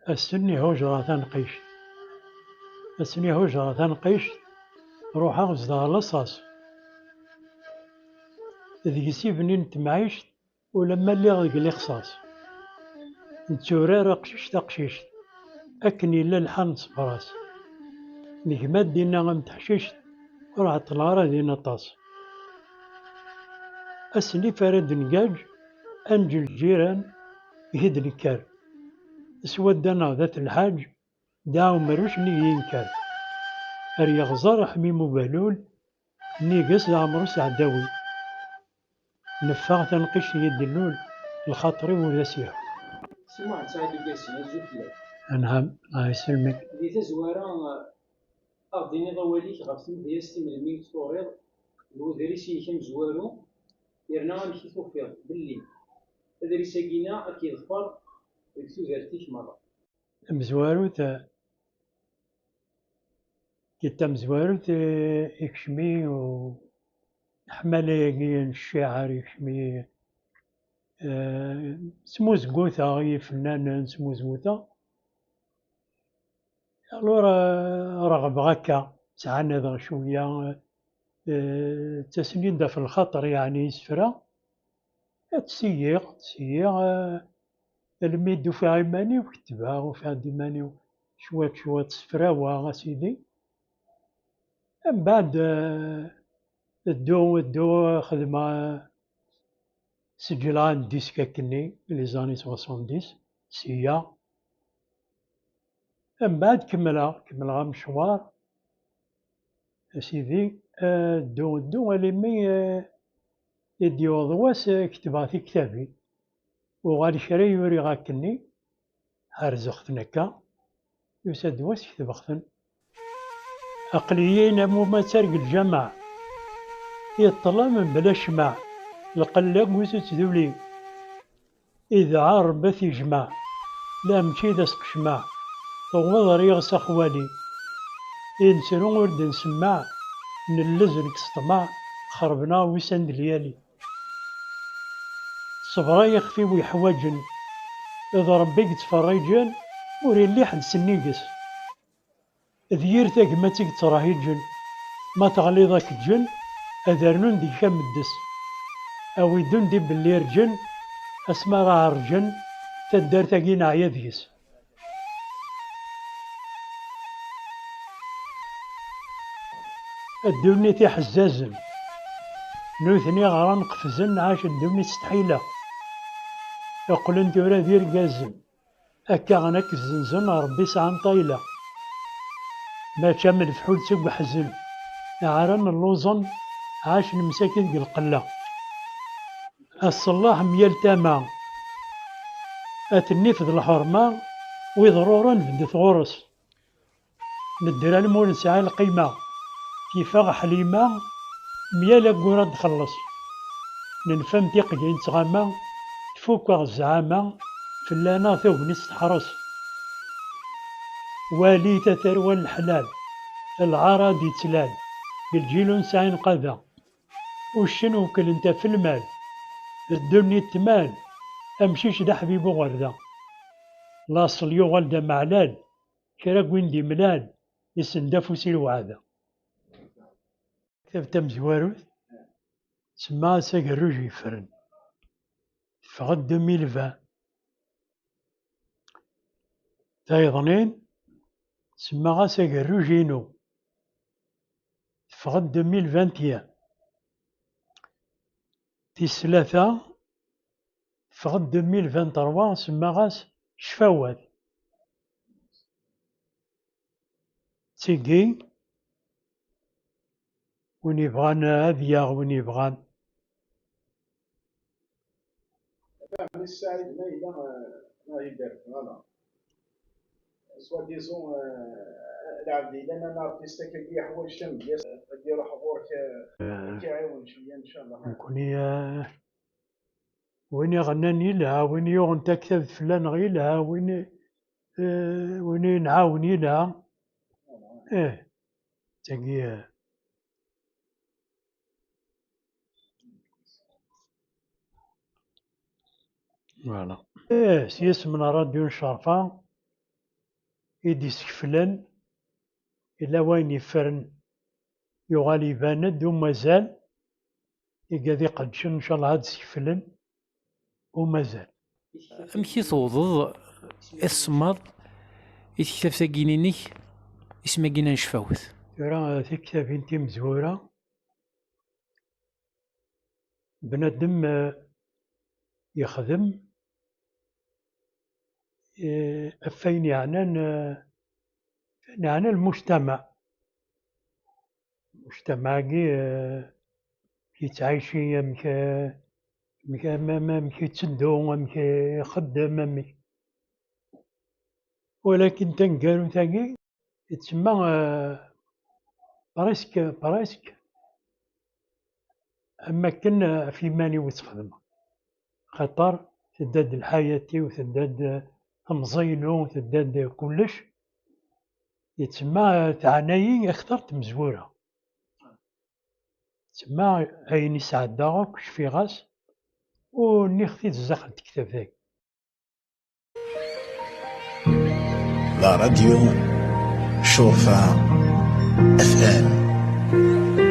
السني هجرة تنقيش، السني هجرة تنقيش، روحها زدها لصاص ذيسي بنين تمعيش، ولما اللي غيق الإخصاص نتورار قشيش تقشيش، أكن إلا الحال صبراس نجمات دينا غنتحشيش، راح طلارا دينا طاس أسني فرد نقاج، أنجل الجيران يهد الكار، سودنا ذات الحاج داو مروش ينكر، أريغزار حميم وبهلول نيقص عمرو سعداوي، نفاغ تنقش يدلول الخاطري وذاسيها. سمع سعيد القاسي الزوكية أنهم الله يسلمك. دي تزوارا أغديني ضواليك غف تمدياس تملمي تطوريض الودريسي كم زوارو يرنا غنكي توفيض باللي أدريسا كينا أكيد ظفر ديك تودرتيك مرة مزواروت كتا مزواروت يكشمي وحمالي الشاعر يكشمي سمو زقوثا غي فنان سمو زقوثا الور رغب هكا تعاند شوية تسنيد في الخطر يعني سفرة تسيغ الميد وفيها إيماني وكتبها وفيها ديماني شوية سفراوة سيدي. من بعد الدو خدمة سجلان ديسكا كني لي زاني 70 سيا. من بعد كملها مشوار سيدي. الدو لمي يديو ضواس كتبها في كتابي وغادي شري يوري غاكني هرزخت نكا يسد واس كتبختن أقليين مو ما ترق الجمع يطلع من بلا شمع القلاق وسوت ذولي إذا عربت يجمع لا مشي ذا سقشمع وغضر يغس أخوالي إنسرون ورد نسمع نلزن كسطمع خربنا ويسند ليالي صبرا يخفي ويحواجن إذا ربي يتفرجن وري اللي حد سنيقس ذير تاقماتك تراهيجن ما تغلي ذاك الجن أذرنون دي كام الدس أو يدون دي باللي رجن أسمى راه رجن تدار تاقين عيا ذيس. الدوني تي حزازن نوثني غران قفزن عاش الدوني تستحيلة يقولن تورا دير قازن أكا غناك الزنزن ربي سعان طايلة ما كان الفحول تسوق حزن عران اللوزن عاش المساكن ديال القلة الصلاح ميال تاما أتني في الحرمة وضرورا بدت غرس ندير المول نسعى القيمة كيفاغ حليمة ميال أقورا تخلص ننفهم تيقجي نتغامى تفوق الزعامة فلانا ثوب نستحرس والي تثروى الحلال العرض يتلال بالجيلون ساين قذا وشنو كل انت في المال الدنيا تمال امشيش دا حبيبو غردا لاصل يغلد معلال كراك وين دي ملال يسندفو سيلو عادا كتاب تمزواروث سما ساقروج يفرن فغد 2020 تايضنين سما ساقروج ينو فغد 2021 تيسلاثة فغد 2023 سما غاس شفاوات تيقي وين يبغان هذيا وين يبغان السعيد ما يدير فوالا سوا ديزون العبدي لان انا ارتيستا كي حوايج تمديا ديرو حضورك كيعاون شويه ان شاء الله. نكوني وين يغناني لها وين يغن تكتب فلان غير لها وين نعاوني لها تاقي فوالا سياس من راديو شرفة إيدي سكفلن إلا وين يفرن يغال يباند ومازال يقاذي قدشن إن شاء الله هاد سكفلن ومازال. أمكي توضض السماض يتكتب ساقينينيك اسم كينا نشفاوت. ترى تكتابين مزورة بنادم يخدم أفين يعني المجتمع كي تعيشي مكي تسدو مكي خدم ولكن تنقالو تاقي تسمى بريسك أما كنا في ماني وتخدم خاطر تداد الحياة وتداد تمزينو وتداد كلش يتسمى تعنايي اخترت مزورة تسمى عيني سعداغ كشفي غاس ونختي الزخل تكتب ذاك. لا راديو شوفها اف ام.